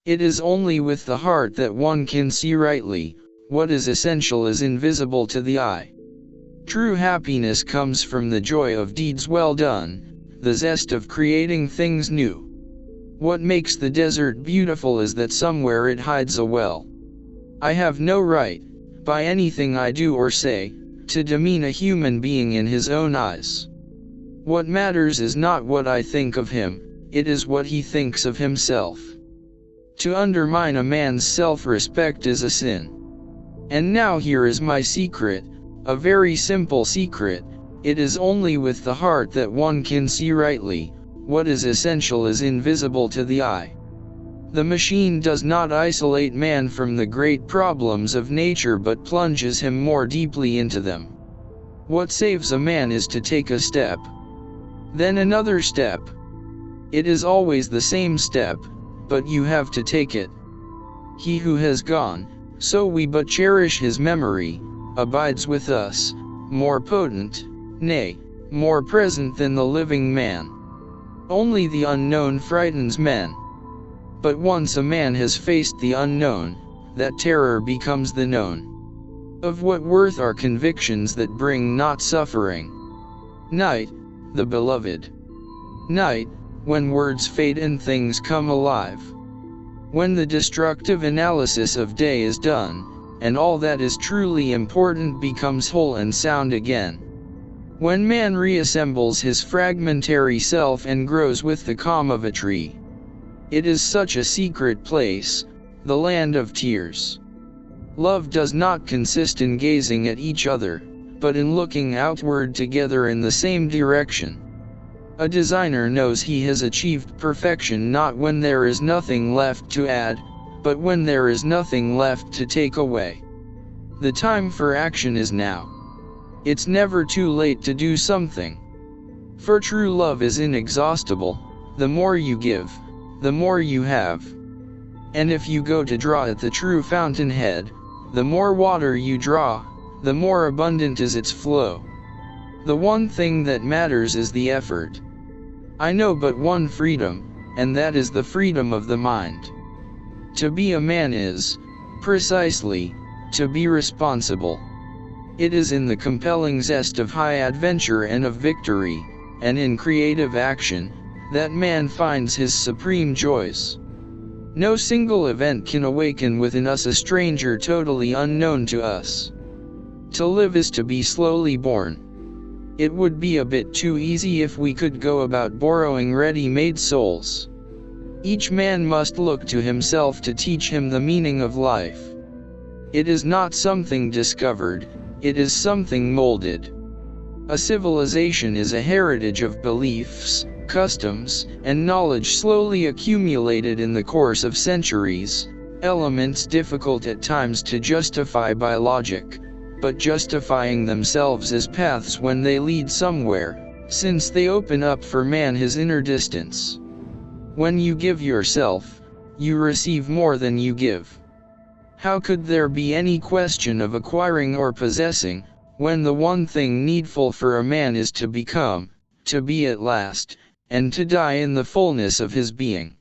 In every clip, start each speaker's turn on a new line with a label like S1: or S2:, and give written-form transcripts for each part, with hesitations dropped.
S1: It is only with the heart that one can see rightly. What is essential is invisible to the eye. True happiness comes from the joy of deeds well done, the zest of creating things new. What makes the desert beautiful is that somewhere it hides a well. I have no right, by anything I do or say, to demean a human being in his own eyes. What matters is not what I think of him, it is what he thinks of himself. To undermine a man's self-respect is a sin. And now here is my secret, a very simple secret. It is only with the heart that one can see rightly. What is essential is invisible to the eye. The machine does not isolate man from the great problems of nature but plunges him more deeply into them. What saves a man is to take a step, then another step. It is always the same step, but you have to take it. He who has gone, so we but cherish his memory, abides with us, more potent, nay, more present than the living man. Only the unknown frightens men. But once a man has faced the unknown, that terror becomes the known. Of what worth are convictions that bring not suffering? Night, the beloved. Night, when words fade and things come alive. When the destructive analysis of day is done, and all that is truly important becomes whole and sound again. When man reassembles his fragmentary self and grows with the calm of a tree. It is such a secret place, the land of tears. Love does not consist in gazing at each other, but in looking outward together in the same direction. A designer knows he has achieved perfection not when there is nothing left to add, but when there is nothing left to take away. The time for action is now. It's never too late to do something. For true love is inexhaustible. The more you give, the more you have. And if you go to draw at the true fountainhead, the more water you draw, the more abundant is its flow. The one thing that matters is the effort. I know but one freedom, and that is the freedom of the mind. To be a man is, precisely, to be responsible. It is in the compelling zest of high adventure and of victory, and in creative action, that man finds his supreme joys. No single event can awaken within us a stranger totally unknown to us. To live is to be slowly born. It would be a bit too easy if we could go about borrowing ready-made souls. Each man must look to himself to teach him the meaning of life. It is not something discovered, it is something molded. A civilization is a heritage of beliefs, customs, and knowledge slowly accumulated in the course of centuries, elements difficult at times to justify by logic, but justifying themselves as paths when they lead somewhere, since they open up for man his inner distance. When you give yourself, you receive more than you give. How could there be any question of acquiring or possessing, when the one thing needful for a man is to become, to be at last, and to die in the fullness of his being?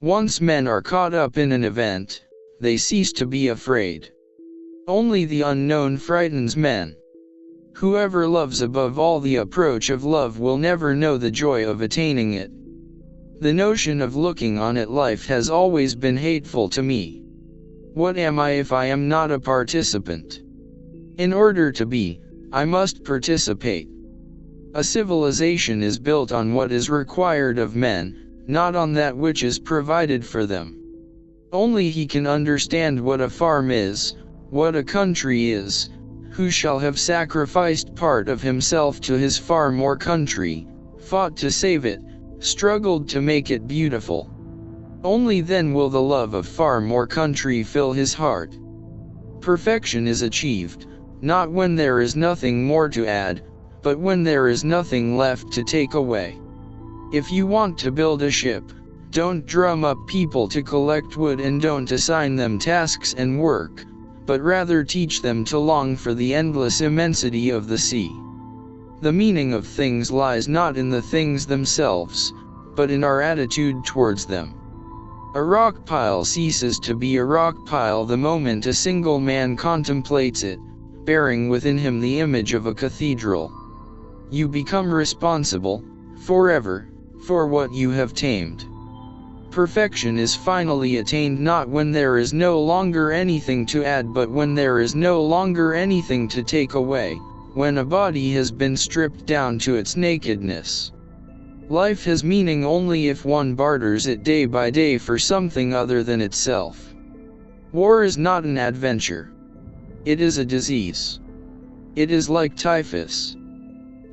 S1: Once men are caught up in an event, they cease to be afraid. Only the unknown frightens men. Whoever loves above all the approach of love will never know the joy of attaining it. The notion of looking on at life has always been hateful to me. What am I if I am not a participant? In order to be, I must participate. A civilization is built on what is required of men, not on that which is provided for them. Only he can understand what a farm is, what a country is, who shall have sacrificed part of himself to his farm or country, fought to save it, struggled to make it beautiful. Only then will the love of farm or country fill his heart. Perfection is achieved, not when there is nothing more to add, but when there is nothing left to take away. If you want to build a ship, don't drum up people to collect wood and don't assign them tasks and work, but rather teach them to long for the endless immensity of the sea. The meaning of things lies not in the things themselves, but in our attitude towards them. A rock pile ceases to be a rock pile the moment a single man contemplates it, bearing within him the image of a cathedral. You become responsible, forever, for what you have tamed. Perfection is finally attained not when there is no longer anything to add but when there is no longer anything to take away, when a body has been stripped down to its nakedness. Life has meaning only if one barters it day by day for something other than itself. War is not an adventure. It is a disease. It is like typhus.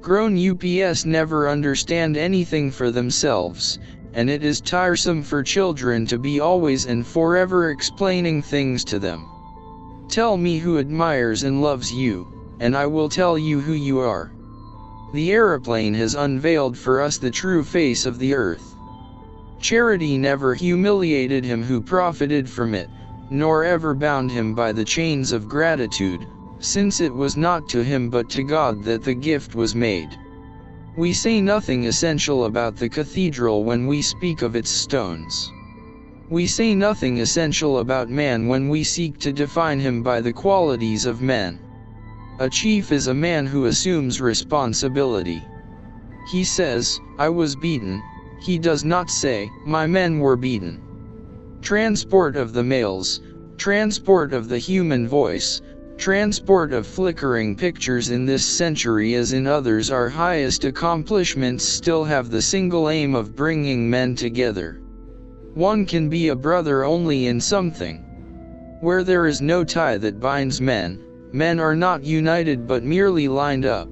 S1: Grown ups never understand anything for themselves, and it is tiresome for children to be always and forever explaining things to them. Tell me who admires and loves you, and I will tell you who you are. The aeroplane has unveiled for us the true face of the earth. Charity never humiliated him who profited from it, nor ever bound him by the chains of gratitude, since it was not to him but to God that the gift was made. We say nothing essential about the cathedral when we speak of its stones. We say nothing essential about man when we seek to define him by the qualities of men. A chief is a man who assumes responsibility. He says, "I was beaten." He does not say, "My men were beaten." Transport of the mails, transport of the human voice, transport of flickering pictures in this century as in others, our highest accomplishments still have the single aim of bringing men together. One can be a brother only in something. Where there is no tie that binds men, men are not united but merely lined up.